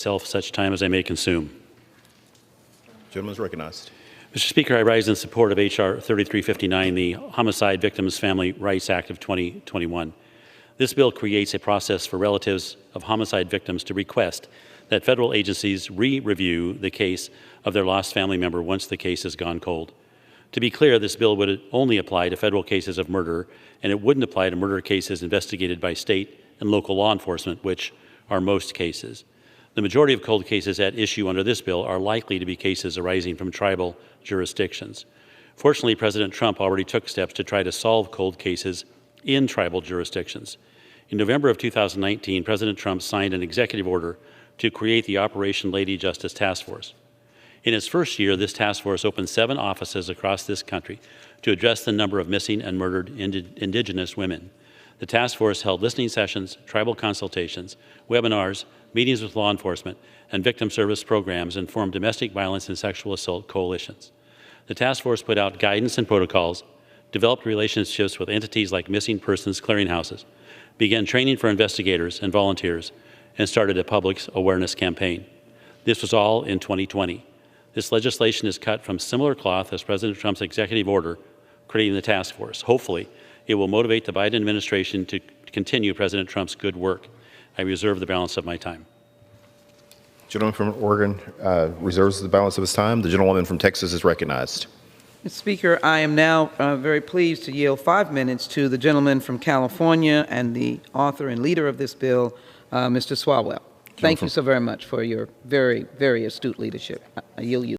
myself such time as I may consume. Gentleman is recognized. Mr. Speaker, I rise in support of H.R. 3359, the Homicide Victims Family Rights Act of 2021. This bill creates a process for relatives of homicide victims to request that federal agencies re-review the case of their lost family member once the case has gone cold. To be clear, this bill would only apply to federal cases of murder, and it wouldn't apply to murder cases investigated by state and local law enforcement, which are most cases. The majority of cold cases at issue under this bill are likely to be cases arising from tribal jurisdictions. Fortunately, President Trump already took steps to try to solve cold cases in tribal jurisdictions. In November of 2019, President Trump signed an executive order to create the Operation Lady Justice Task Force. In its first year, this task force opened 7 offices across this country to address the number of missing and murdered Indigenous women. The task force held listening sessions, tribal consultations, webinars, meetings with law enforcement, and victim service programs, and formed domestic violence and sexual assault coalitions. The task force put out guidance and protocols, developed relationships with entities like missing persons clearinghouses, began training for investigators and volunteers, and started a public awareness campaign. This was all in 2020. This legislation is cut from similar cloth as President Trump's executive order creating the task force. Hopefully, it will motivate the Biden administration to continue President Trump's good work. I reserve the balance of my time. Gentleman from Oregon reserves the balance of his time. The gentlewoman from Texas is recognized. Mr. Speaker, I am now very pleased to yield 5 minutes to the gentleman from California and the author and leader of this bill, Mr. Swalwell. Thank you so very much for your very, very astute leadership. I yield you.